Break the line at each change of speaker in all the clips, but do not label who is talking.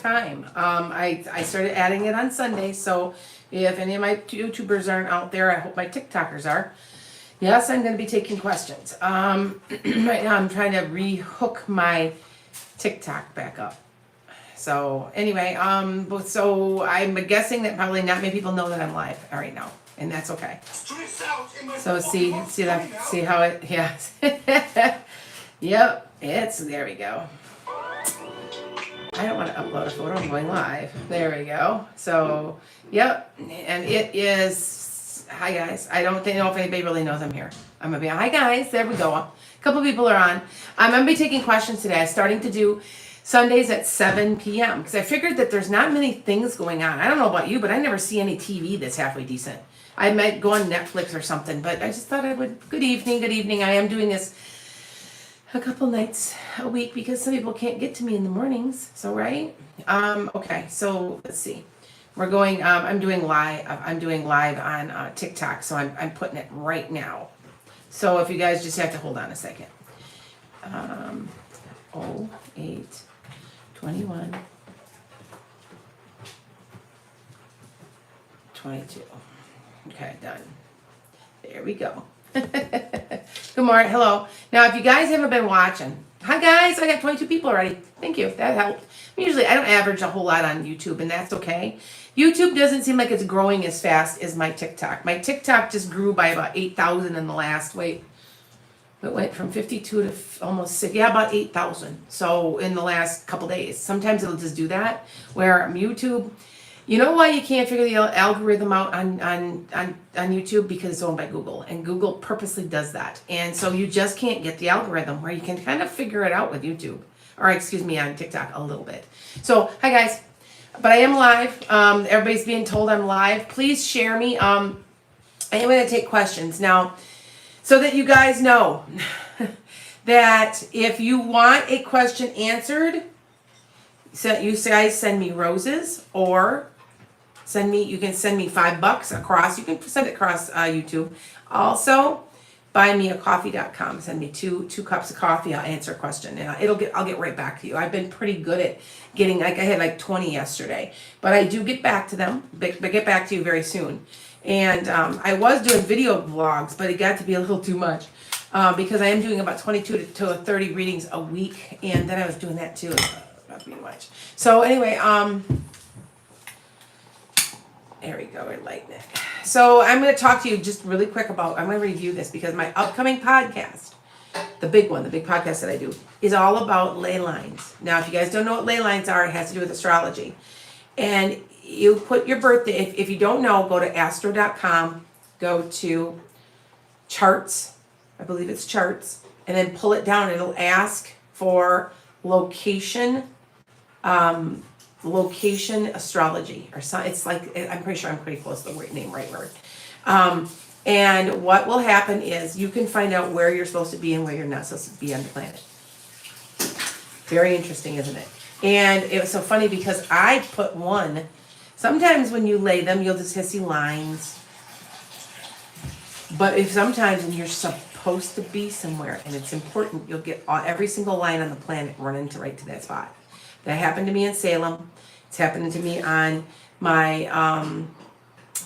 time. I started adding it on Sunday, so if any of my YouTubers aren't out there, I hope my TikTokers are. Yes, I'm going to be taking questions. Right now I'm trying to rehook my TikTok back up. So anyway, so I'm guessing that probably not many people know that I'm live right now, and that's okay. So see how it, yes. Yep, there we go. I don't want to upload a photo, I'm going live. There we go. So, yep, and it is, hi guys. I don't know if anybody really knows I'm here. I'm going to be, hi guys, there we go. A couple people are on. I'm going to be taking questions today. I'm starting to do Sundays at 7 p.m. because I figured that there's not many things going on. I don't know about you, but I never see any TV that's halfway decent. I might go on Netflix or something, but I just thought I would, good evening. I am doing this a couple nights a week because some people can't get to me in the mornings. So, right? Okay, so let's see. We're going, I'm doing live on TikTok, so I'm putting it right now. So if you guys just have to hold on a second. 08 21 22. Okay, done. There we go. Good morning. Hello. Now, if you guys haven't been watching, hi guys, I got 22 people already. Thank you. That helped. Usually, I don't average a whole lot on YouTube, and that's okay. YouTube doesn't seem like it's growing as fast as my TikTok. My TikTok just grew by about 8,000 in the last, it went from 52 to almost 6, about 8,000. So in the last couple days, sometimes it'll just do that. Where YouTube, you know why you can't figure the algorithm out on YouTube? Because it's owned by Google, and Google purposely does that. And so you just can't get the algorithm where you can kind of figure it out with YouTube, or excuse me, on TikTok a little bit. So hi guys, but I am live. Everybody's being told I'm live. Please share me. I am going to take questions now, so that you guys know that if you want a question answered, so you guys send me roses, or you can send me $5 across. You can send it across YouTube. Also, buymeacoffee.com. Send me two cups of coffee. I'll answer a question, and I'll get right back to you. I've been pretty good at getting, I had 20 yesterday, but I do get back to them. But get back to you very soon. And I was doing video vlogs, but it got to be a little too much because I am doing about 22 to 30 readings a week, and then I was doing that too. Not too much. So anyway, there we go. We're lighting it. So I'm going to talk to you just really quick about. I'm going to review this because my upcoming podcast, the big podcast that I do, is all about ley lines. Now, if you guys don't know what ley lines are, it has to do with astrology, and you put your birthday, if you don't know, go to astro.com, go to charts, I believe it's charts, and then pull it down. It'll ask for location astrology, or something. It's like, I'm pretty sure I'm pretty close to the right word. And what will happen is you can find out where you're supposed to be and where you're not supposed to be on the planet. Very interesting, isn't it? And it was so funny because I put one. Sometimes when you lay them, you'll just see lines. But if sometimes when you're supposed to be somewhere and it's important, you'll get every single line on the planet run right to that spot. That happened to me in Salem. It's happening to me on my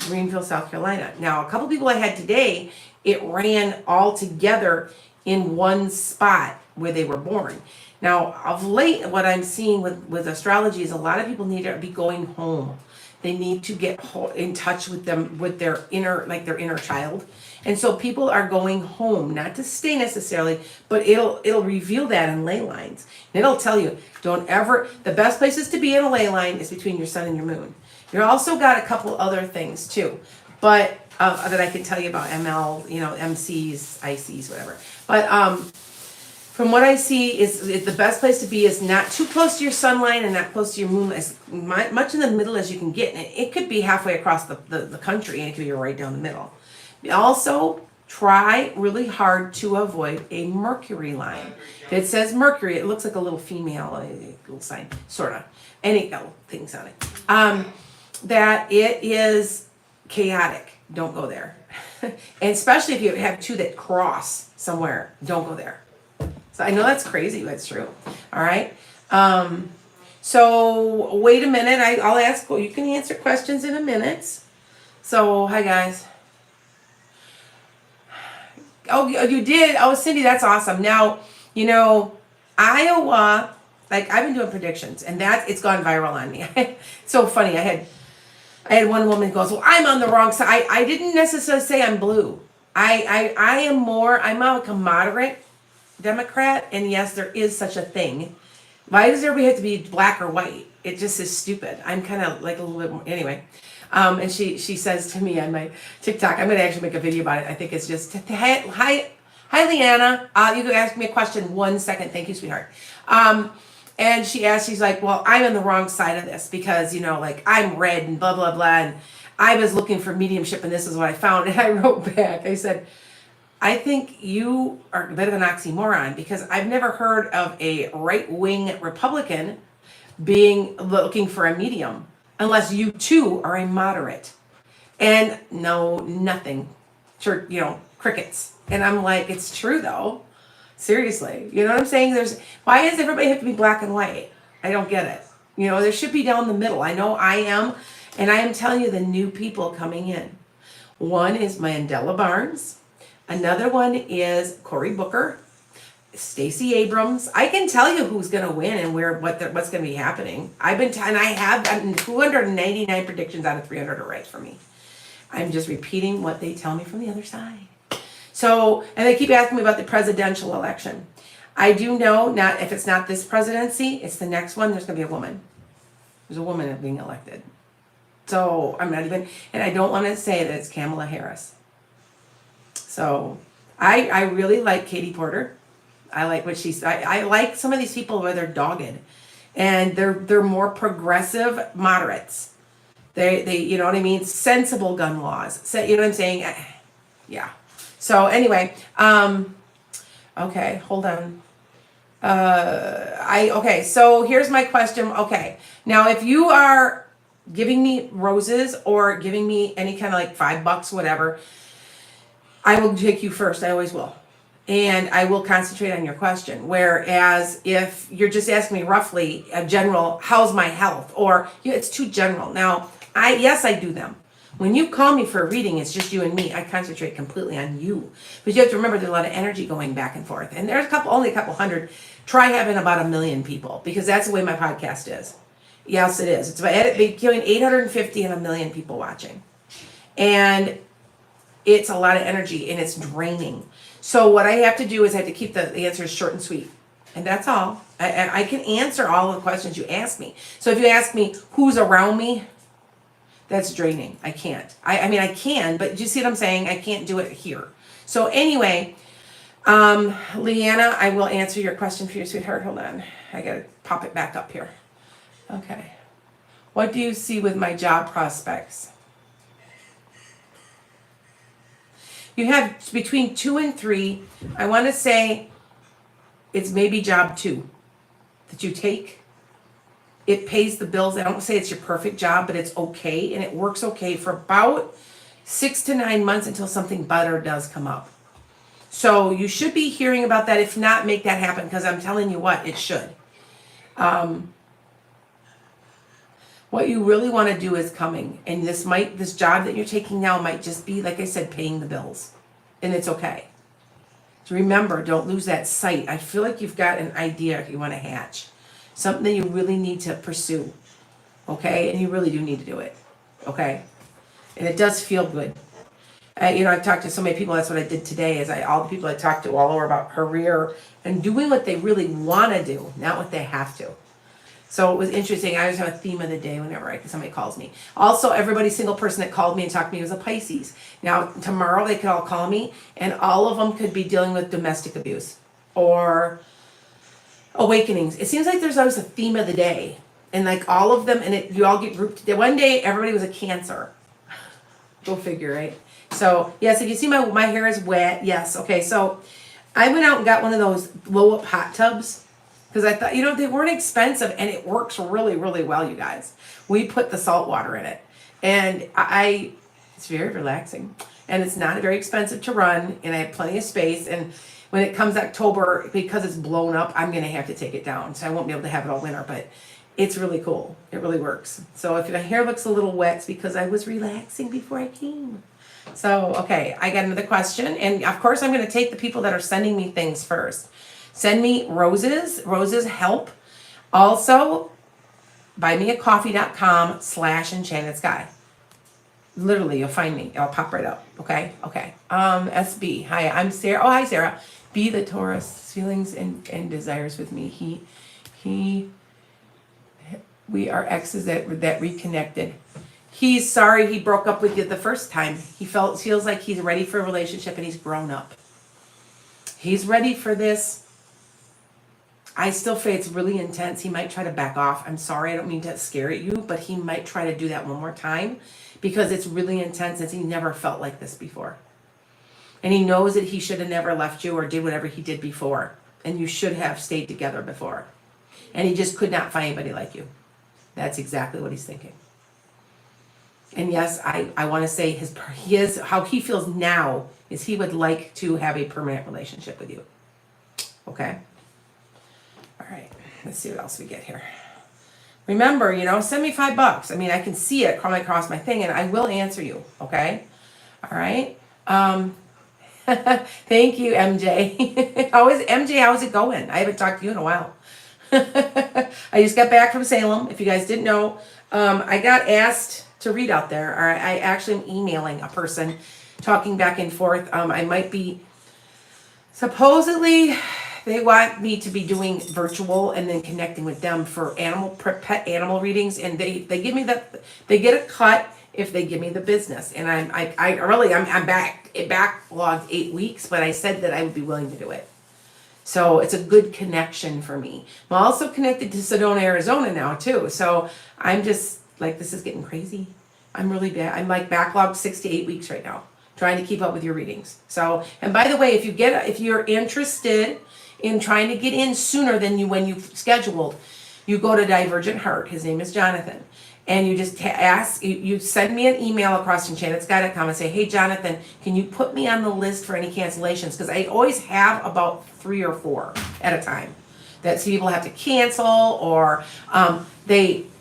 Greenville, South Carolina. Now, a couple people I had today, it ran all together in one spot where they were born. Now, of late, what I'm seeing with astrology is a lot of people need to be going home. They need to get in touch with their inner child. And so people are going home, not to stay necessarily, but it'll reveal that in ley lines. And it'll tell you, the best places to be in a ley line is between your sun and your moon. You also got a couple other things too, but that I can tell you about ML, MCs, ICs, whatever. But from what I see is the best place to be is not too close to your sun line and not close to your moon, as much in the middle as you can get. And it could be halfway across the country, and it could be right down the middle. Also, try really hard to avoid a Mercury line. If it says Mercury, it looks like a little female, a little sign, sort of. Any things on it. That it is chaotic. Don't go there. And especially if you have two that cross somewhere, don't go there. So I know that's crazy, but it's true. All right. So wait a minute. I'll ask. Well, you can answer questions in a minute. So hi guys. Oh, you did. Oh, Cindy, that's awesome. Now, Iowa. Like I've been doing predictions, and it's gone viral on me. It's so funny. I had one woman who goes, "Well, I'm on the wrong side." I didn't necessarily say I'm blue. I am more. I'm like a moderate Democrat, and yes, there is such a thing. Why does everybody have to be black or white? It just is stupid. I'm kind of like a little bit more, anyway. And she says to me on my TikTok, I'm going to actually make a video about it. I think it's just, hi Leanna. You can ask me a question 1 second. Thank you, sweetheart. And she's like, well, I'm on the wrong side of this because, like I'm red and blah, blah, blah. And I was looking for mediumship and this is what I found. And I wrote back, I said, I think you are a bit of an oxymoron because I've never heard of a right-wing Republican looking for a medium unless you too are a moderate. And no, nothing. Sure, crickets. And I'm like, it's true though. Seriously. You know what I'm saying? Why does everybody have to be black and white? I don't get it. There should be down the middle. I know I am. And I am telling you the new people coming in. One is Mandela Barnes. Another one is Cory Booker, Stacey Abrams. I can tell you who's going to win and what's going to be happening. I've 299 predictions out of 300 are right for me. I'm just repeating what they tell me from the other side. So, and they keep asking me about the presidential election. I do know, not if it's not this presidency, it's the next one, there's going to be a woman. There's a woman being elected. So I'm not even, and I don't want to say that it's Kamala Harris. So I really like Katie Porter. I like what she's, I like some of these people where they're dogged and they're more progressive moderates. They you know what I mean? Sensible gun laws. So, you know what I'm saying? Yeah. So anyway, okay, hold on. Okay, so here's my question. Okay. Now if you are giving me roses or giving me any kind of like $5, whatever, I will take you first. I always will. And I will concentrate on your question. Whereas if you're just asking me roughly a general, how's my health? Or it's too general. Now, yes, I do them. When you call me for a reading, it's just you and me. I concentrate completely on you. But you have to remember there's a lot of energy going back and forth. And there's only a couple hundred. Try having about 1 million people because that's the way my podcast is. Yes, it is. It's between 850 and 1 million people watching. And it's a lot of energy and it's draining. So what I have to do is I have to keep the answers short and sweet. And that's all. I can answer all the questions you ask me. So if you ask me who's around me, that's draining. I can't. I mean, I can, but do you see what I'm saying? I can't do it here. So anyway, Leanna, I will answer your question for you, sweetheart. Hold on. I got to pop it back up here. Okay. What do you see with my job prospects? You have between 2 and 3. I want to say it's maybe job 2 that you take. It pays the bills. I don't say it's your perfect job, but it's okay. And it works okay for about 6 to 9 months until something better does come up. So you should be hearing about that. If not, make that happen because I'm telling you what, it should. What you really want to do is coming. And this job that you're taking now might just be, like I said, paying the bills. And it's okay. So remember, don't lose that sight. I feel like you've got an idea you want to hatch. Something that you really need to pursue. Okay? And you really do need to do it. Okay? And it does feel good. I've talked to so many people. That's what I did today. All the people I talked to all over about career and doing what they really want to do, not what they have to. So it was interesting. I always have a theme of the day whenever somebody calls me. Also, every single person that called me and talked to me was a Pisces. Now, tomorrow they could all call me, and all of them could be dealing with domestic abuse or awakenings. It seems like there's always a theme of the day, and like all of them, and you all get grouped. One day, everybody was a Cancer. Go figure, right? So yes, if you see my hair is wet, yes. Okay, so I went out and got one of those blow-up hot tubs. Because I thought, they weren't expensive and it works really, really well, you guys. We put the salt water in it. And it's very relaxing. And it's not very expensive to run. And I have plenty of space. And when it comes October, because it's blown up, I'm going to have to take it down. So I won't be able to have it all winter. But it's really cool. It really works. So if your hair looks a little wet, it's because I was relaxing before I came. So, okay, I got another question. And of course, I'm going to take the people that are sending me things first. Send me roses. Roses help. Also, buymeacoffee.com/enchantedskye. Literally, you'll find me. I'll pop right up. Okay? Okay. SB. Hi, I'm Sarah. Oh, hi, Sarah. Be the Taurus. Feelings and desires with me. We are exes that reconnected. He's sorry he broke up with you the first time. Feels like he's ready for a relationship and he's grown up. He's ready for this. I still feel it's really intense. He might try to back off. I'm sorry, I don't mean to scare at you, but he might try to do that one more time because it's really intense and he never felt like this before. And he knows that he should have never left you or did whatever he did before. And you should have stayed together before. And he just could not find anybody like you. That's exactly what he's thinking. And yes, I want to say how he feels now is he would like to have a permanent relationship with you. Okay? All right. Let's see what else we get here. Remember, send me $5. I mean, I can see it come across my thing and I will answer you. Okay? All right? Thank you, MJ. How's it going? I haven't talked to you in a while. I just got back from Salem. If you guys didn't know, I got asked to read out there, or I actually am emailing a person, talking back and forth. I might be, supposedly, they want me to be doing virtual and then connecting with them for pet animal readings, and they give me they get a cut if they give me the business. And I'm backlogged 8 weeks, but I said that I would be willing to do it. So it's a good connection for me. I'm also connected to Sedona, Arizona now too. So I'm just like, this is getting crazy. I'm really bad. I'm like backlogged 6 to 8 weeks right now, trying to keep up with your readings. So, and by the way, if you're interested in trying to get in sooner than when you scheduled, you go to Divergent Heart. His name is Jonathan. And you just you send me an email across enchantedskye.com and say, hey, Jonathan, can you put me on the list for any cancellations? Because I always have about 3 or 4 at a time that people have to cancel, or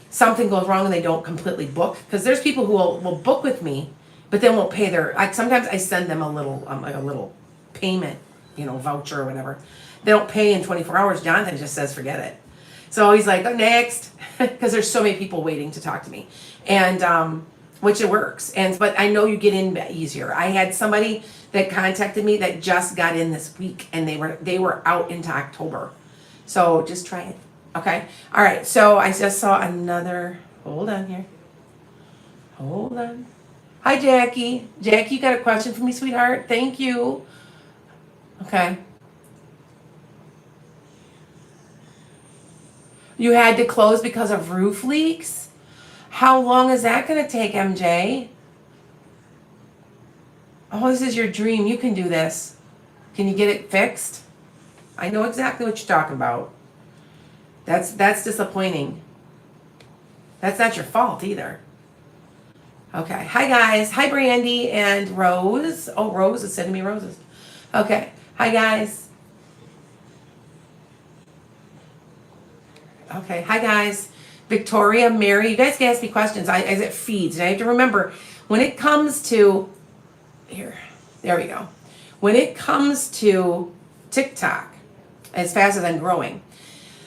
something goes wrong and they don't completely book. Because there's people who will book with me, but then won't pay sometimes I send them a little payment, voucher or whatever. They don't pay in 24 hours. Jonathan just says, forget it. So he's like, oh, next, because there's so many people waiting to talk to me, and which it works. But I know you get in easier. I had somebody that contacted me that just got in this week, and they were out into October. So just try it. Okay. All right. So I just saw another. Hold on here. Hold on. Hi, Jackie. Jackie, you got a question for me, sweetheart? Thank you. Okay. You had to close because of roof leaks? How long is that going to take, MJ? Oh, this is your dream. You can do this. Can you get it fixed? I know exactly what you're talking about. That's disappointing. That's not your fault either. Okay. Hi, guys. Hi, Brandy and Rose. Oh, Rose is sending me roses. Okay. Hi, guys. Okay. Hi, guys. Victoria, Mary. You guys can ask me questions as it feeds. And I have to remember, when it comes to... Here. There we go. When it comes to TikTok, as fast as I'm growing,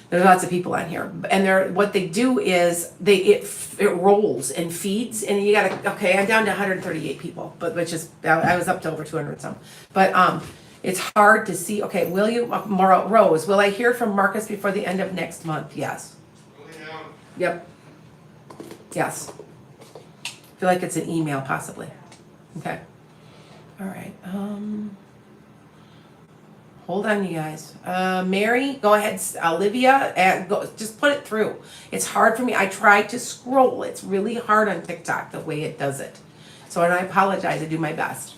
there's lots of people on here, and what they do is it rolls and feeds, and you gotta, okay, I'm down to 138 people, but which is, I was up to over 200 some, but it's hard to see. Okay, will you, Rose, will I hear from Marcus before the end of next month? Yes. Yep. Yes. I feel like it's an email possibly. Okay. All right. Hold on, you guys. Mary, go ahead. Olivia, just put it through. It's hard for me. I try to scroll. It's really hard on TikTok the way it does it. So, and I apologize. I do my best.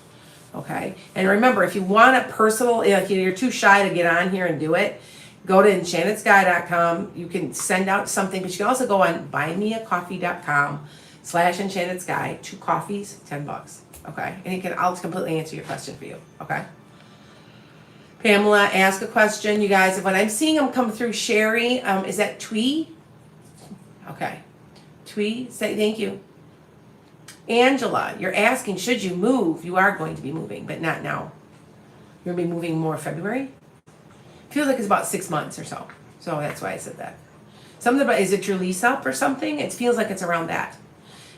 Okay. And remember, if you want a personal, if you're too shy to get on here and do it, go to enchantedskye.com. You can send out something, but you can also go on buymeacoffee.com/enchantedskye. 2 coffees, $10. Okay. And I'll completely answer your question for you. Okay. Pamela, ask a question. You guys, when I'm seeing them come through, Sherry, is that Twee? Okay. Twee, say thank you. Angela, you're asking, should you move? You are going to be moving, but not now. You're going to be moving more February? Feels like it's about 6 months or so. So that's why I said that. Something about, is it your lease up or something? It feels like it's around that.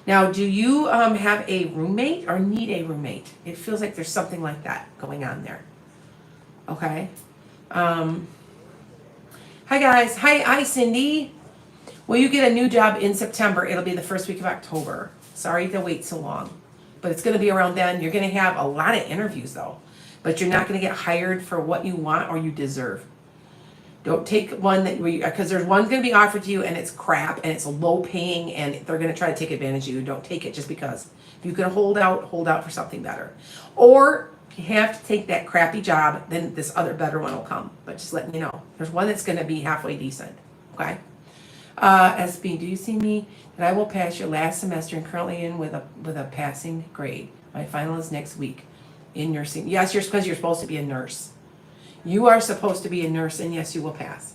Now, do you have a roommate or need a roommate? It feels like there's something like that going on there. Okay. Hi guys. Hi Cindy. Will you get a new job in September? It'll be the first week of October. Sorry to wait so long, but it's going to be around then. You're going to have a lot of interviews though, but you're not going to get hired for what you want or you deserve. Don't take one that because there's one's going to be offered to you and it's crap and it's low paying and they're going to try to take advantage of you. Don't take it just because. If you can hold out for something better. Or if you have to take that crappy job, then this other better one will come. But just letting you know, there's one that's going to be halfway decent. Okay. SB, do you see me? That I will pass your last semester and currently in with a passing grade. My final is next week in nursing. Yes, because you're supposed to be a nurse. You are supposed to be a nurse, and yes, you will pass.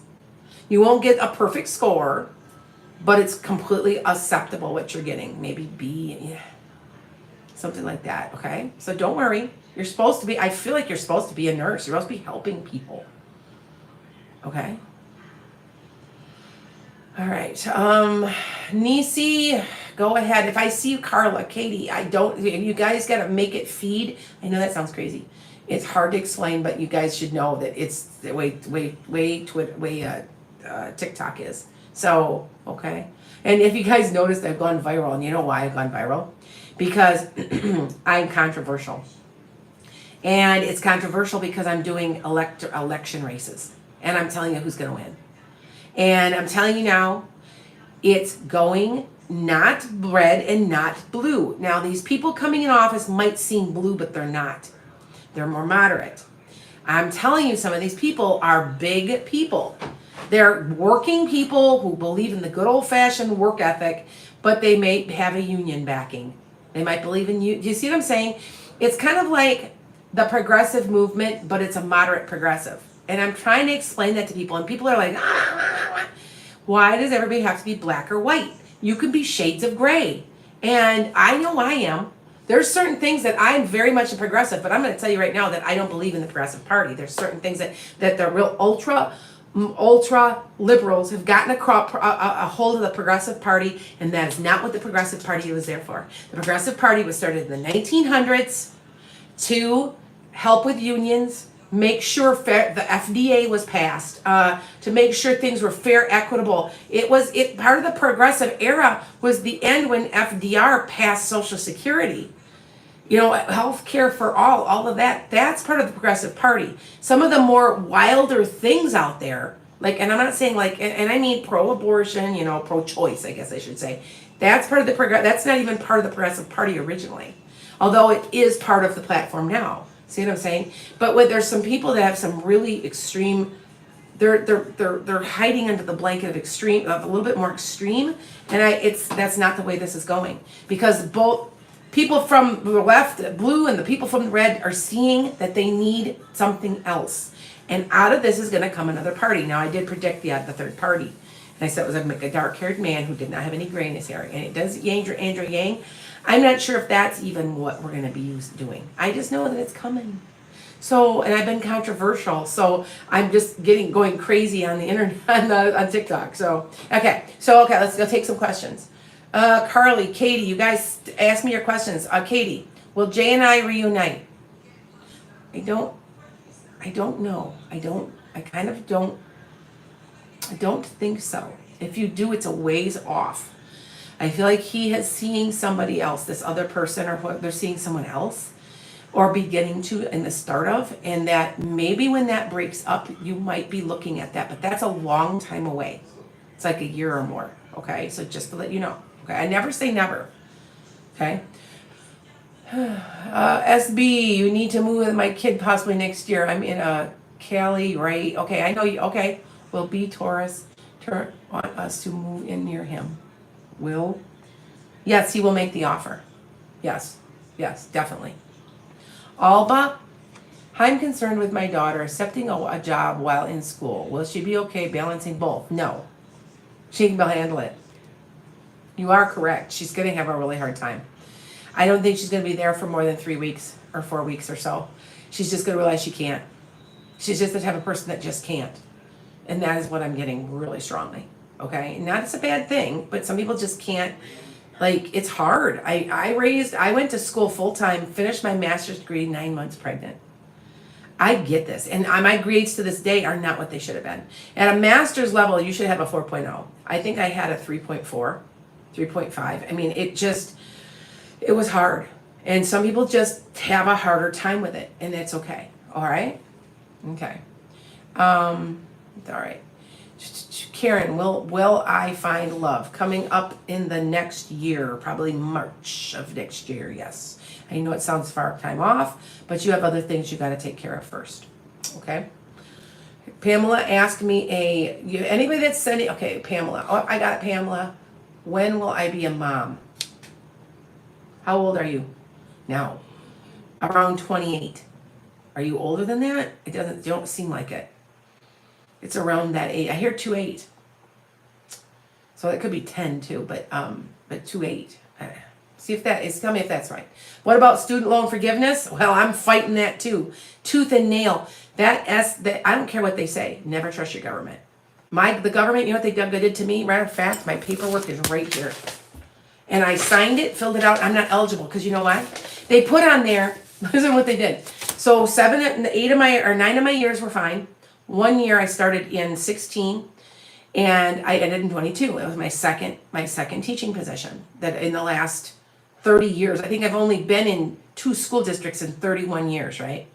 You won't get a perfect score, but it's completely acceptable what you're getting. Maybe B, yeah, something like that, okay? So don't worry. You're supposed to be, I feel like you're supposed to be a nurse. You're supposed to be helping people, okay? All right. Nisi, go ahead. If I see you, Carla, Katie, you guys got to make it feed. I know that sounds crazy. It's hard to explain, but you guys should know that it's the way TikTok is. So, okay. And if you guys noticed, I've gone viral, and you know why I've gone viral? Because I'm controversial. And it's controversial because I'm doing election races. And I'm telling you who's going to win. And I'm telling you now, it's going not red and not blue. Now, these people coming in office might seem blue, but they're not. They're more moderate. I'm telling you, some of these people are big people. They're working people who believe in the good old-fashioned work ethic, but they may have a union backing. They might believe in you. Do you see what I'm saying? It's kind of like the progressive movement, but it's a moderate progressive. And I'm trying to explain that to people, and people are like, why does everybody have to be black or white? You can be shades of gray. And I know I am. There's certain things that I'm very much a progressive, but I'm going to tell you right now that I don't believe in the progressive party. There's certain things that the real ultra liberals have gotten a hold of the progressive party, and that is not what the progressive party was there for. The progressive party was started in the 1900s to help with unions, make sure the FDA was passed, to make sure things were fair, equitable. Part of the progressive era was the end when FDR passed Social Security. You know, health care for all of that. That's part of the progressive party. Some of the more wilder things out there, like, and I'm not saying like, and I mean pro-abortion, you know, pro-choice, I guess I should say. That's part of that's not even part of the progressive party originally, although it is part of the platform now. See what I'm saying? But there's some people that have some really extreme. They're hiding under the blanket of extreme, of a little bit more extreme, and that's not the way this is going, because both people from the left, blue, and the people from the red are seeing that they need something else, and out of this is going to come another party. Now, I did predict the third party, and I said it was a dark-haired man who did not have any gray in his hair, and it does Andrew Yang. I'm not sure if that's even what we're going to be doing. I just know that it's coming. So, and I've been controversial, so I'm just going crazy on the internet, on TikTok. So, okay, let's go take some questions. Carly, Katie, you guys ask me your questions. Katie, will Jay and I reunite? I don't know. I don't think so. If you do, it's a ways off. I feel like he is seeing somebody else, this other person, or they're seeing someone else, or beginning to in the start of, and that maybe when that breaks up, you might be looking at that, but that's a long time away. It's like a year or more, okay? So just to let you know, okay? I never say never, okay? SB, you need to move with my kid possibly next year. I'm in Cali, right? Okay, I know you, okay. Will be Taurus want us to move in near him? Will? Yes, he will make the offer. Yes, definitely. Alba, I'm concerned with my daughter accepting a job while in school. Will she be okay balancing both? No. She can handle it. You are correct. She's going to have a really hard time. I don't think she's going to be there for more than 3 weeks or 4 weeks or so. She's just going to realize she can't. She's just the type of person that just can't. And that is what I'm getting really strongly. Okay? Not it's a bad thing, but some people just can't. Like, it's hard. I went to school full-time, finished my master's degree 9 months pregnant. I get this. And my grades to this day are not what they should have been. At a master's level, you should have a 4.0. I think I had a 3.4, 3.5. I mean, it was hard. And some people just have a harder time with it. And it's okay. All right? Okay. All right. Karen, will I find love coming up in the next year? Probably March of next year, yes. I know it sounds far time off, but you have other things you got to take care of first. Okay? Pamela asked me anybody that's sending, okay, Pamela. Oh, I got it, Pamela. When will I be a mom? How old are you now? Around 28. Are you older than that? You don't seem like it. It's around that age. I hear 2.8. So it could be 10 too, but 2.8. See if that is, tell me if that's right. What about student loan forgiveness? Well, I'm fighting that too. Tooth and nail. That I don't care what they say. Never trust your government. The government, you know what they did to me? Matter of fact, my paperwork is right here. And I signed it, filled it out. I'm not eligible because you know why? They put on there, listen to what they did. So 9 of my years were fine. 1 year I started in 16 and I ended in 22. It was my second teaching position that in the last 30 years. I think I've only been in 2 school districts in 31 years, right?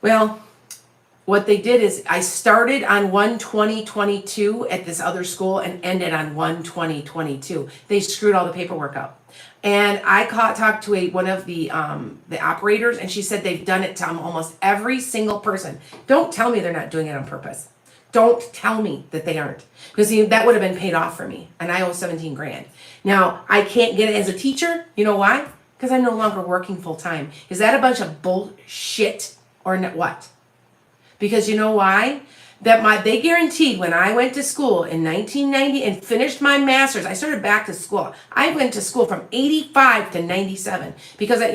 Well, what they did is I started on 1/20/22 at this other school and ended on 1/20/22. They screwed all the paperwork up. And I talked to one of the operators, and she said they've done it to almost every single person. Don't tell me they're not doing it on purpose. Don't tell me that they aren't. Because that would have been paid off for me. And I owe 17 grand. Now, I can't get it as a teacher. You know why? Because I'm no longer working full time. Is that a bunch of bullshit or what? Because you know why? They guaranteed when I went to school in 1990 and finished my master's, I started back to school. I went to school from 85 to 97 because I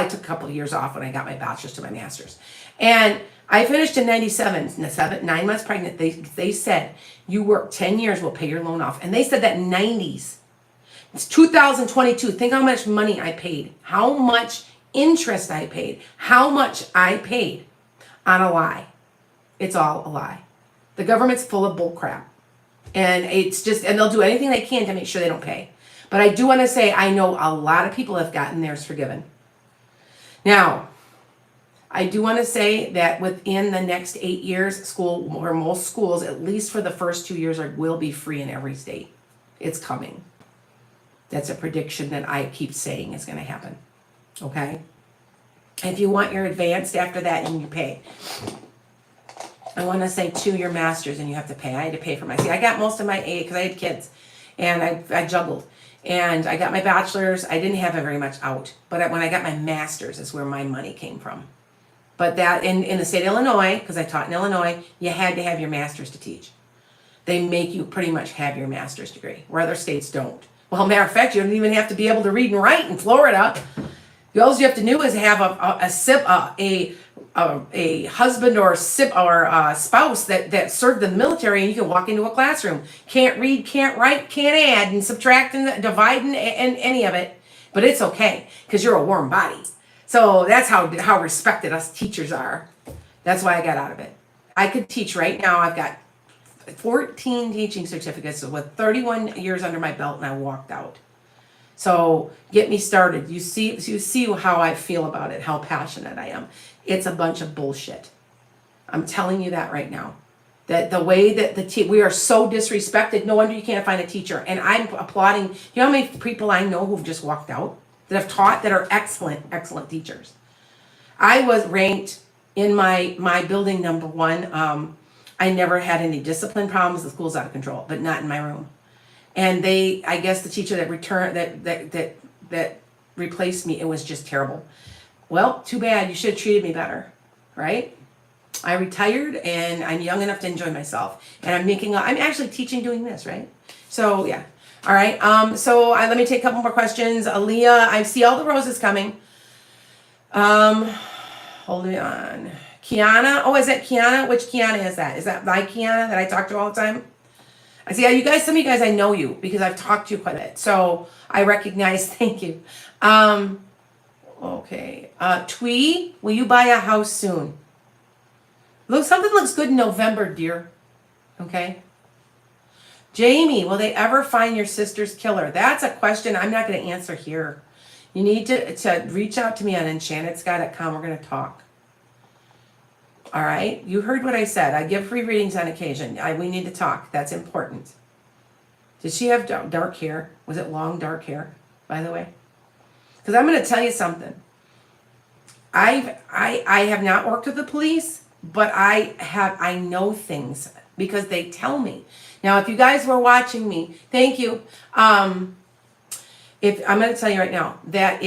took a couple of years off when I got my bachelor's to my master's. And I finished in 97, 9 months pregnant. They said, you work 10 years, we'll pay your loan off. And they said that in 90s. It's 2022. Think how much money I paid, how much interest I paid, how much I paid on a lie. It's all a lie. The government's full of bull crap. And and they'll do anything they can to make sure they don't pay. But I do want to say, I know a lot of people have gotten theirs forgiven. Now, I do want to say that within the next 8 years, most schools, at least for the first 2 years, will be free in every state. It's coming. That's a prediction that I keep saying is going to happen. Okay? If you want your advanced after that, you pay. I want to say too, your master's and you have to pay. I had to pay for I got most of my A because I had kids and I juggled. And I got my bachelor's. I didn't have very much out. But when I got my master's is where my money came from. But that in the state of Illinois, because I taught in Illinois, you had to have your master's to teach. They make you pretty much have your master's degree, where other states don't. Well, matter of fact, you don't even have to be able to read and write in Florida. All you have to do is have a husband or spouse that served in the military, and you can walk into a classroom. Can't read, can't write, can't add and subtract and divide and any of it, but it's okay because you're a warm body. So that's how respected us teachers are. That's why I got out of it. I could teach right now. I've got 14 teaching certificates with 31 years under my belt, and I walked out. So get me started. You see how I feel about it, how passionate I am. It's a bunch of bullshit. I'm telling you that right now. That the way that we are so disrespected, no wonder you can't find a teacher. And I'm applauding. You know how many people I know who've just walked out that have taught that are excellent teachers. I was ranked in my building number 1. I never had any discipline problems. The school's out of control, but not in my room. And I guess the teacher that replaced me, it was just terrible. Well, too bad. You should have treated me better, right? I retired and I'm young enough to enjoy myself. And I'm actually teaching doing this, right? So yeah. All right. Let me take a couple more questions. Aaliyah, I see all the roses coming. Hold on. Kiana. Oh, is that Kiana? Which Kiana is that? Is that my Kiana that I talk to all the time? I see. You guys, some of you guys, I know you because I've talked to you quite a bit. So I recognize. Thank you. Okay. Twee, will you buy a house soon? Look, something looks good in November, dear. Okay. Jamie, will they ever find your sister's killer? That's a question I'm not going to answer here. You need to reach out to me on enchantedskye.com. We're going to talk. All right? You heard what I said. I give free readings on occasion. We need to talk. That's important. Did she have dark hair? Was it long, dark hair, by the way? Because I'm going to tell you something. I have not worked with the police, but I know things because they tell me. Now, if you guys were watching me, thank you. If I'm going to tell you right now that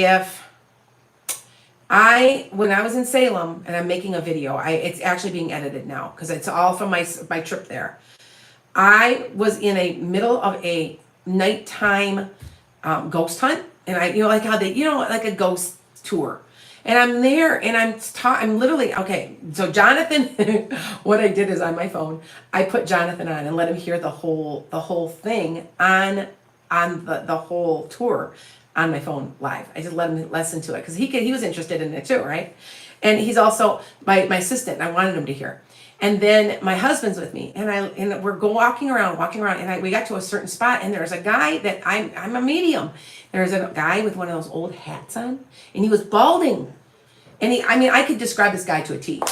when I was in Salem and I'm making a video, it's actually being edited now because it's all from my trip there. I was in a middle of a nighttime ghost hunt, and like how they, like a ghost tour. And I'm there, and I'm literally, okay, so Jonathan, what I did is on my phone, I put Jonathan on and let him hear the whole thing on the whole tour on my phone live. I just let him listen to it because he was interested in it too, right? And he's also my assistant, and I wanted him to hear. And then my husband's with me, and we're walking around, and we got to a certain spot, and there's a guy that I'm a medium. There's a guy with one of those old hats on, and he was balding. And I could describe this guy to a T.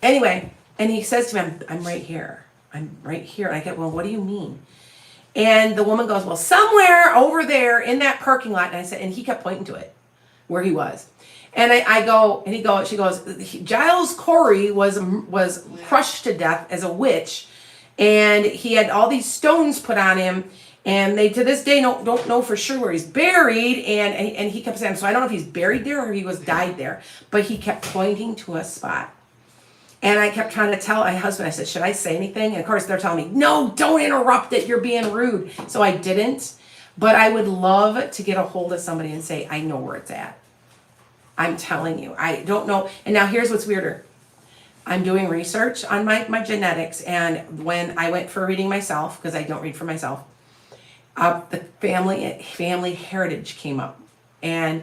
Anyway, and he says to me, I'm right here. I'm right here. And I get, well, what do you mean? And the woman goes, well, somewhere over there in that parking lot. And I said, and he kept pointing to it, where he was. And I go, and she goes, Giles Corey was crushed to death as a witch, and he had all these stones put on him, and they to this day don't know for sure where he's buried, and he kept saying, so I don't know if he's buried there or he was died there, but he kept pointing to a spot. And I kept trying to tell my husband, I said, should I say anything? And of course they're telling me, no, don't interrupt it, you're being rude. So I didn't, but I would love to get a hold of somebody and say, I know where it's at. I'm telling you, I don't know. And now here's what's weirder. I'm doing research on my genetics, and when I went for reading myself, because I don't read for myself, the family heritage came up, and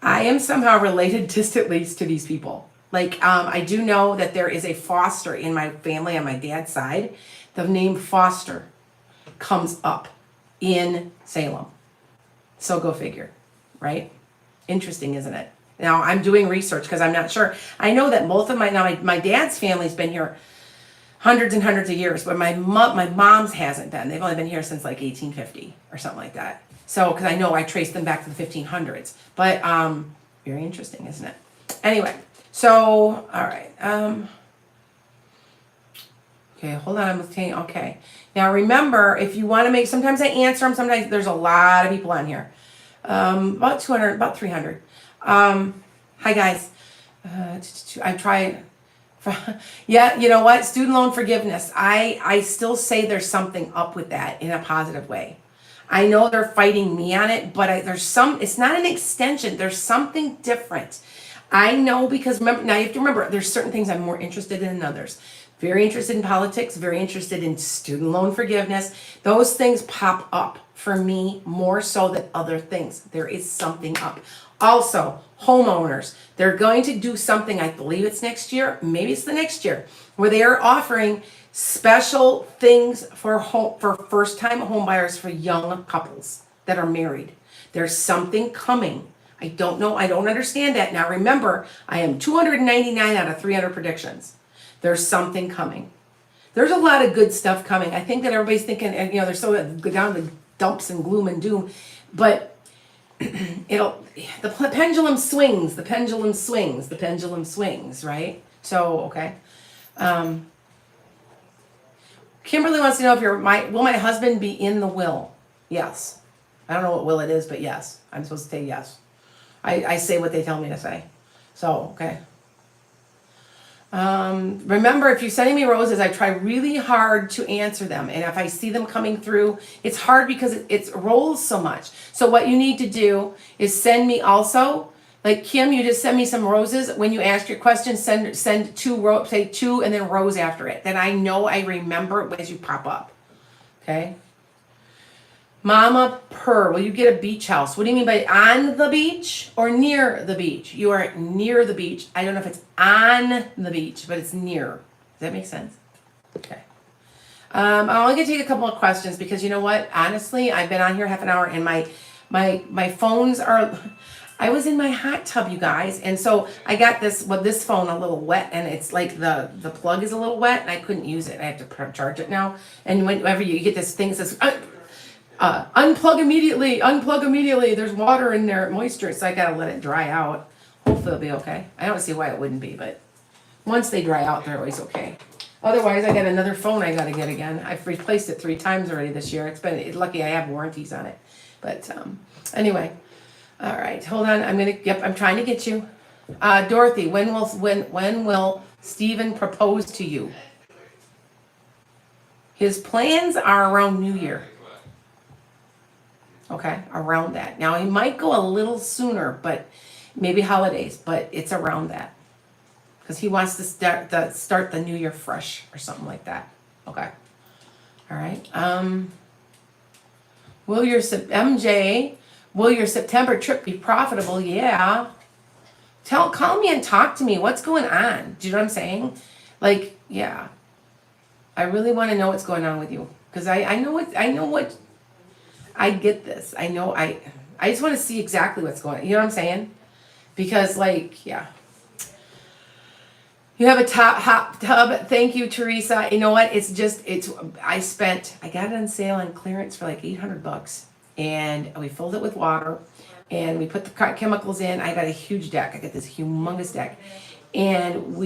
I am somehow related distantly to these people. Like, I do know that there is a Foster in my family on my dad's side. The name Foster comes up in Salem. So go figure, right? Interesting, isn't it? Now, I'm doing research because I'm not sure. I know that both of my dad's family's been here hundreds and hundreds of years, but my mom's hasn't been. They've only been here since like 1850 or something like that. So, because I know I traced them back to the 1500s. But very interesting, isn't it? Anyway, so, all right. Okay, hold on. Okay. Now, remember, if you want to make, sometimes I answer them. Sometimes there's a lot of people on here. About 200, about 300. Hi guys. I tried. Yeah, you know what? Student loan forgiveness. I still say there's something up with that in a positive way. I know they're fighting me on it, but it's not an extension. There's something different. I know because remember, now you have to remember, there's certain things I'm more interested in than others. Very interested in politics, very interested in student loan forgiveness. Those things pop up for me more so than other things. There is something up. Also, homeowners, they're going to do something, I believe it's next year, maybe it's the next year, where they are offering special things for first-time home buyers for young couples that are married. There's something coming. I don't know. I don't understand that. Now remember, I am 299 out of 300 predictions. There's something coming. There's a lot of good stuff coming. I think that everybody's thinking, they're so down the dumps and gloom and doom, but the pendulum swings, right? So, okay. Kimberly wants to know will my husband be in the will? Yes. I don't know what will it is, but yes. I'm supposed to say yes. I say what they tell me to say. So, okay. Remember, if you're sending me roses, I try really hard to answer them. And if I see them coming through, it's hard because it rolls so much. So what you need to do is send me also, like Kim, you just send me some roses. When you ask your question, send say two and then rose after it. Then I know I remember as you pop up. Okay? Mama Purr, will you get a beach house? What do you mean by on the beach or near the beach? You are near the beach. I don't know if it's on the beach, but it's near. Does that make sense? Okay. I'm only going to take a couple of questions because you know what? Honestly, I've been on here half an hour and my phones are... I was in my hot tub, you guys, and so I got this phone a little wet, and it's like the plug is a little wet, and I couldn't use it. I have to charge it now. And whenever you get this thing that says... unplug immediately. There's water in there, moisture, so I gotta let it dry out. Hopefully it'll be okay. I don't see why it wouldn't be, but once they dry out, they're always okay. Otherwise, I got another phone I gotta get again. I've replaced it 3 times already this year. It's lucky I have warranties on it. But anyway, all right, hold on. I'm trying to get you. Dorothy, when will Stephen propose to you? His plans are around New Year. Okay, around that. Now, he might go a little sooner, but maybe holidays, but it's around that. Because he wants to start the new year fresh or something like that. Okay. All right. Will your September trip be profitable? Yeah. Call me and talk to me. What's going on? Do you know what I'm saying? Like, yeah. I really want to know what's going on with you. Because I know what I get this. I know I just want to see exactly what's going on. You know what I'm saying? Because like, yeah. You have a hot tub. Thank you, Teresa. You know what? I got it on sale on clearance for like $800. And we filled it with water and we put the chemicals in. I got a huge deck. I got this humongous deck. And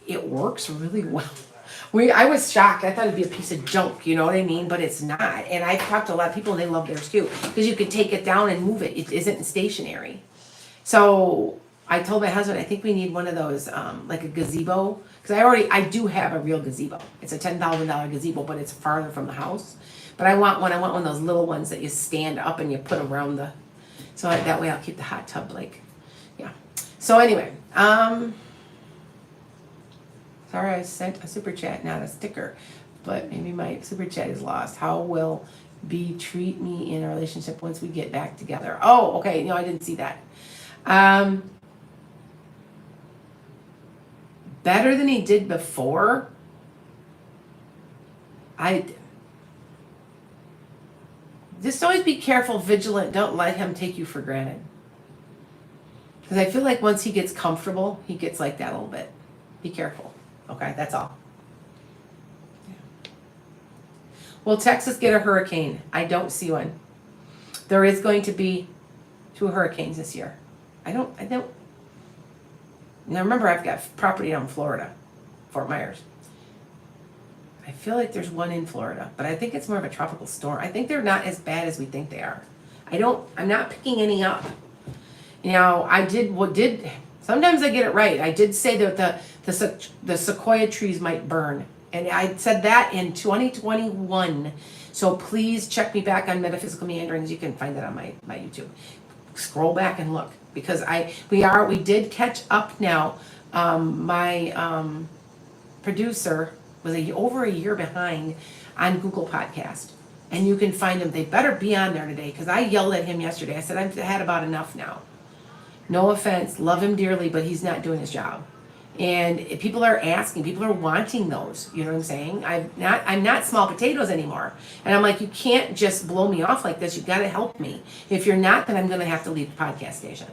it works really well. I was shocked. I thought it'd be a piece of junk, you know what I mean? But it's not. And I've talked to a lot of people and they love theirs too. Because you can take it down and move it. It isn't stationary. So I told my husband, I think we need one of those, like a gazebo. Because I do have a real gazebo. It's a $10,000 gazebo, but it's farther from the house. But I want one of those little ones that you stand up and you put around so that way I'll keep the hot tub yeah. So anyway, sorry, I sent a super chat, not a sticker, but maybe my super chat is lost. How will B treat me in a relationship once we get back together? Oh, okay. No, I didn't see that. Better than he did before. Just always be careful, vigilant. Don't let him take you for granted. Because I feel like once he gets comfortable, he gets like that a little bit. Be careful. Okay, that's all. Yeah. Will Texas get a hurricane? I don't see one. There is going to be 2 hurricanes this year. I don't. Now remember, I've got property down in Florida, Fort Myers. I feel like there's one in Florida, but I think it's more of a tropical storm. I think they're not as bad as we think they are. I'm not picking any up. You know, sometimes I get it right. I did say that the sequoia trees might burn. And I said that in 2021. So please check me back on Metaphysical Meanderings. You can find that on my YouTube. Scroll back and look. Because we did catch up now. My producer was over a year behind on Google Podcast. And you can find them. They better be on there today. Because I yelled at him yesterday. I said, I've had about enough now. No offense, love him dearly, but he's not doing his job. And people are asking, people are wanting those. You know what I'm saying? I'm not small potatoes anymore. And I'm like, you can't just blow me off like this. You've got to help me. If you're not, then I'm going to have to leave the podcast station.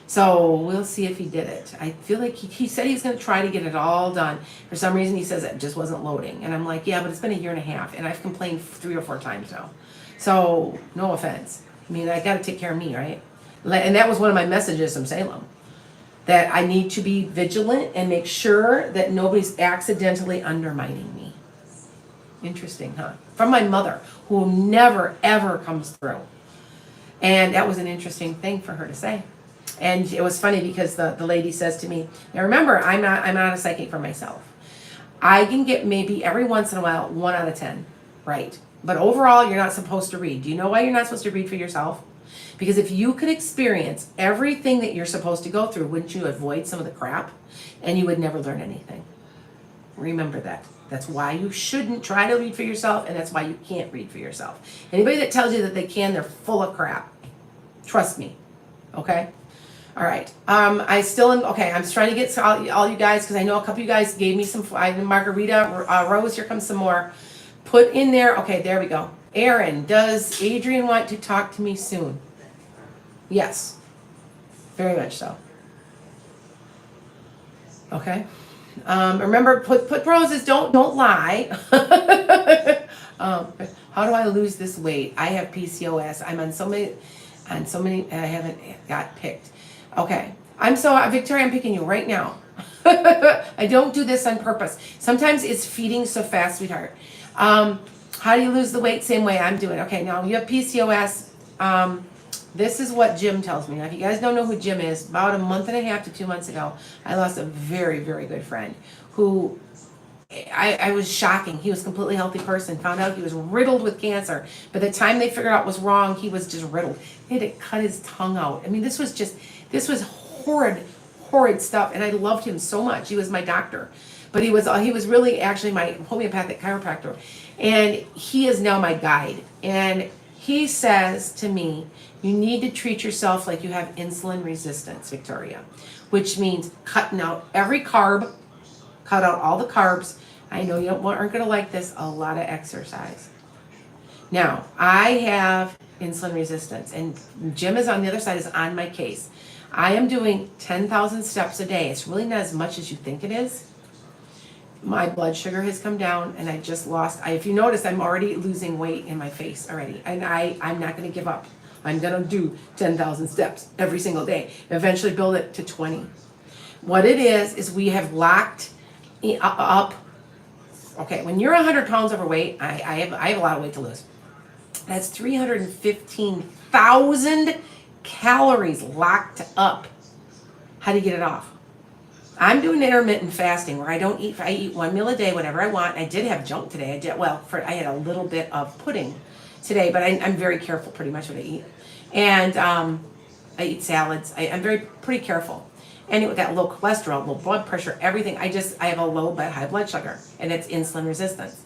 So we'll see if he did it. I feel like he said he's going to try to get it all done. For some reason, he says it just wasn't loading. And I'm like, yeah, but it's been a year and a half. And I've complained 3 or 4 times now. So no offense. I mean, I got to take care of me, right? And that was one of my messages from Salem. That I need to be vigilant and make sure that nobody's accidentally undermining me. Interesting, huh? From my mother, who never, ever comes through. And that was an interesting thing for her to say. And it was funny because the lady says to me, now remember, I'm not a psychic for myself. I can get maybe every once in a while 1 out of 10 right. But overall, you're not supposed to read. Do you know why you're not supposed to read for yourself? Because if you could experience everything that you're supposed to go through, wouldn't you avoid some of the crap? And you would never learn anything. Remember that. That's why you shouldn't try to read for yourself, and that's why you can't read for yourself. Anybody that tells you that they can, they're full of crap. Trust me. Okay? All right. I still am, okay, I'm just trying to get all you guys, because I know a couple of you guys gave me some, Margarita, Rose, here comes some more. Put in there, okay, there we go. Aaron, does Adrian want to talk to me soon? Yes. Very much so. Okay. Remember, put roses, don't lie. How do I lose this weight? I have PCOS. I'm on so many, and I haven't got picked. Okay. Victoria, I'm picking you right now. I don't do this on purpose. Sometimes it's feeding so fast, sweetheart. How do you lose the weight? Same way I'm doing. Okay, now you have PCOS. This is what Jim tells me. Now, if you guys don't know who Jim is, about a month and a half to 2 months ago, I lost a very, very good friend who I was shocking. He was a completely healthy person. Found out he was riddled with cancer. By the time they figured out what was wrong, he was just riddled. They had to cut his tongue out. I mean, this was horrid stuff. And I loved him so much. He was my doctor. But he was really actually my homeopathic chiropractor. And he is now my guide. And he says to me, you need to treat yourself like you have insulin resistance, Victoria, which means cutting out every carb, cut out all the carbs. I know you aren't going to like this, a lot of exercise. Now, I have insulin resistance, and Jim is on the other side, is on my case. I am doing 10,000 steps a day. It's really not as much as you think it is. My blood sugar has come down, and I just lost, if you notice, I'm already losing weight in my face already, and I'm not going to give up. I'm going to do 10,000 steps every single day, eventually build it to 20. What it is we have locked up, okay, when you're 100 pounds overweight, I have a lot of weight to lose. That's 315,000 calories locked up. How do you get it off? I'm doing intermittent fasting where I don't eat, I eat 1 meal a day, whatever I want. I did have junk today. I had a little bit of pudding today, but I'm very careful pretty much what I eat. And I eat salads. I'm pretty careful. And with that low cholesterol, low blood pressure, everything, I have a low but high blood sugar, and it's insulin resistance.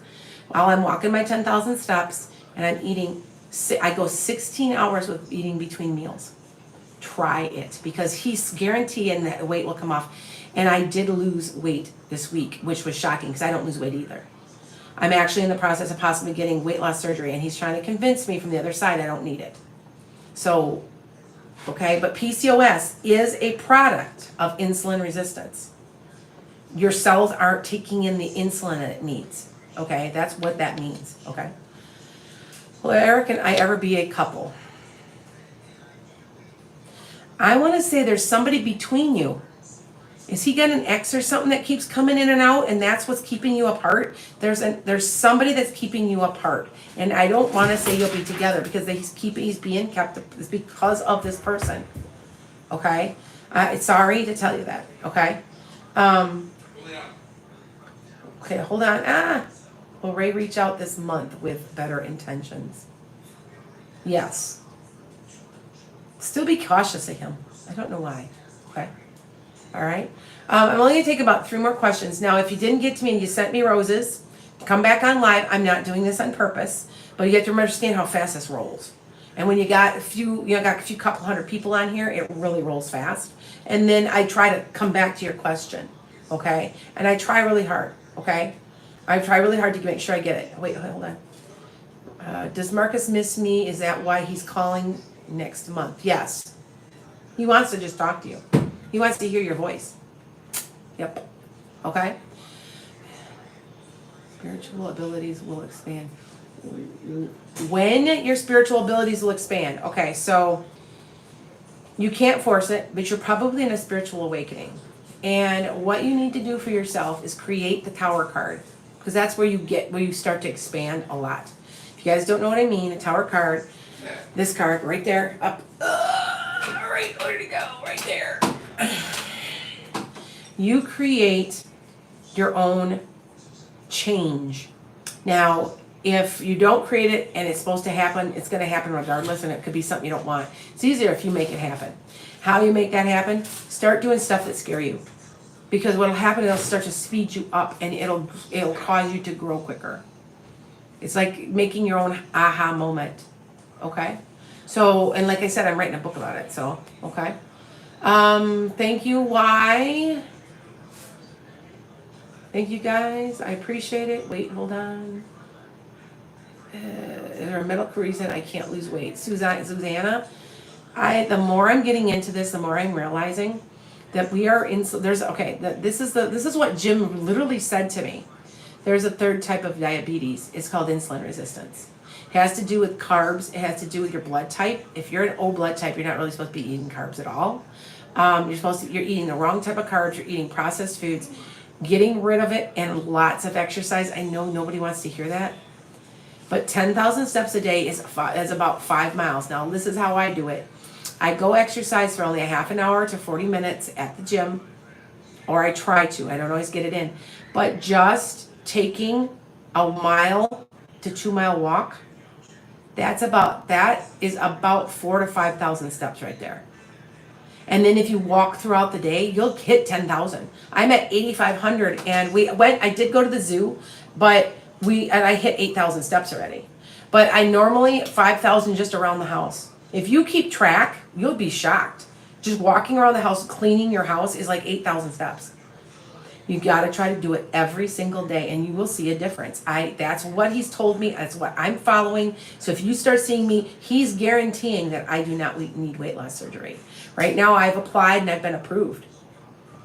While I'm walking my 10,000 steps and I'm eating, I go 16 hours with eating between meals. Try it, because he's guaranteeing that the weight will come off. And I did lose weight this week, which was shocking because I don't lose weight either. I'm actually in the process of possibly getting weight loss surgery, and he's trying to convince me from the other side I don't need it. So, okay, but PCOS is a product of insulin resistance. Your cells aren't taking in the insulin that it needs. Okay, that's what that means. Okay. Will Eric and I ever be a couple? I want to say there's somebody between you. Is he got an ex or something that keeps coming in and out, and that's what's keeping you apart? There's somebody that's keeping you apart, and I don't want to say you'll be together because he's being kept. It's because of this person. Okay, sorry to tell you that. Okay, okay, hold on. Will Ray reach out this month with better intentions? Yes. Still be cautious of him. I don't know why. Okay. All right. I'm only going to take about 3 more questions. Now, if you didn't get to me and you sent me roses, come back on live. I'm not doing this on purpose, but you have to understand how fast this rolls. And when you got a few couple hundred people on here, it really rolls fast. And then I try to come back to your question, okay? And I try really hard, okay? I try really hard to make sure I get it. Wait, hold on. Does Marcus miss me? Is that why he's calling next month? Yes. He wants to just talk to you. He wants to hear your voice. Yep. Okay? Spiritual abilities will expand. When your spiritual abilities will expand. Okay, so you can't force it, but you're probably in a spiritual awakening. And what you need to do for yourself is create the Tower card, because that's where you start to expand a lot. If you guys don't know what I mean, a Tower card, this card right there, up, right right, where did it go? Right there. You create your own change. Now, if you don't create it and it's supposed to happen, it's going to happen regardless, and it could be something you don't want. It's easier if you make it happen. How you make that happen? Start doing stuff that scare you. Because what'll happen, it'll start to speed you up, and it'll cause you to grow quicker. It's like making your own aha moment. Okay? So, and like I said, I'm writing a book about it, so, okay? Thank you, Y. Thank you, guys. I appreciate it. Wait, hold on. Is there a medical reason I can't lose weight? Susanna, the more I'm getting into this, the more I'm realizing that we are in, this is what Jim literally said to me. There's a third type of diabetes. It's called insulin resistance. It has to do with carbs. It has to do with your blood type. If you're an O blood type, you're not really supposed to be eating carbs at all. You're eating the wrong type of carbs. You're eating processed foods. Getting rid of it and lots of exercise. I know nobody wants to hear that. But 10,000 steps a day is about 5 miles. Now, this is how I do it. I go exercise for only a half an hour to 40 minutes at the gym, or I try to. I don't always get it in. But just taking a 1 to 2 mile walk, that is about 4,000 to 5,000 steps right there. And then if you walk throughout the day, you'll hit 10,000. I'm at 8,500, and I did go to the zoo, but I hit 8,000 steps already. But I normally 5,000 just around the house. If you keep track, you'll be shocked. Just walking around the house, cleaning your house is like 8,000 steps. You got to try to do it every single day, and you will see a difference. That's what he's told me. That's what I'm following. So if you start seeing me, he's guaranteeing that I do not need weight loss surgery. Right now, I've applied and I've been approved.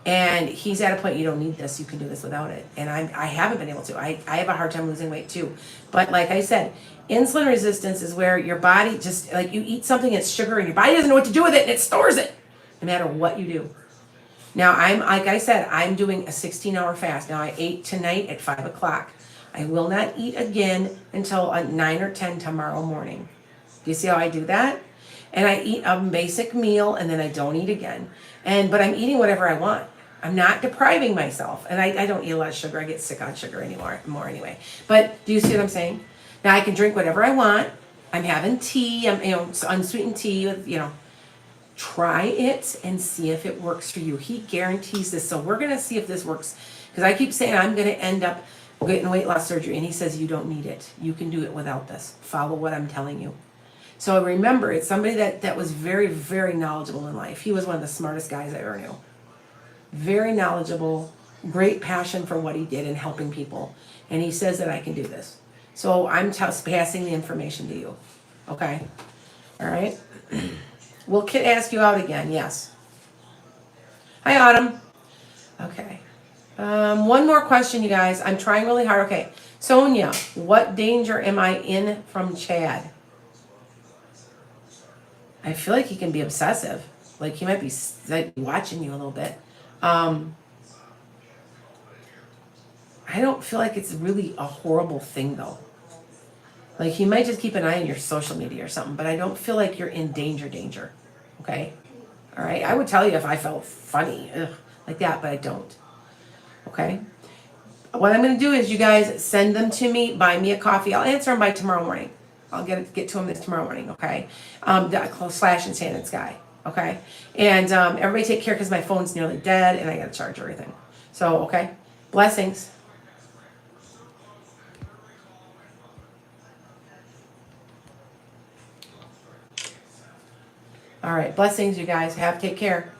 And he's at a point, you don't need this. You can do this without it. And I haven't been able to. I have a hard time losing weight too. But like I said, insulin resistance is where your body just, like you eat something that's sugar and your body doesn't know what to do with it, and it stores it no matter what you do. Now, like I said, I'm doing a 16-hour fast. Now, I ate tonight at 5 o'clock. I will not eat again until 9 or 10 tomorrow morning. Do you see how I do that? And I eat a basic meal, and then I don't eat again. But I'm eating whatever I want. I'm not depriving myself. And I don't eat a lot of sugar. I get sick on sugar more anyway. But do you see what I'm saying? Now, I can drink whatever I want. I'm having tea. Unsweetened tea with, try it and see if it works for you. He guarantees this. So we're going to see if this works. Because I keep saying I'm going to end up getting weight loss surgery. And he says you don't need it. You can do it without this. Follow what I'm telling you. So remember, it's somebody that was very, very knowledgeable in life. He was one of the smartest guys I ever knew. Very knowledgeable, great passion for what he did and helping people. And he says that I can do this. So I'm passing the information to you. Okay? All right? Will Kit ask you out again? Yes. Hi, Autumn. Okay. One more question, you guys. I'm trying really hard. Okay. Sonia, what danger am I in from Chad? I feel like he can be obsessive. Like he might be watching you a little bit. I don't feel like it's really a horrible thing, though. Like, he might just keep an eye on your social media or something, but I don't feel like you're in danger. Okay? All right? I would tell you if I felt funny, like that, but I don't. Okay? What I'm going to do is, you guys send them to me, buy me a coffee. I'll answer them by tomorrow morning. I'll get to them this tomorrow morning, okay? / enchantedskye, okay? And everybody take care because my phone's nearly dead and I got to charge everything. So, okay? Blessings. All right, blessings, you guys. Take care.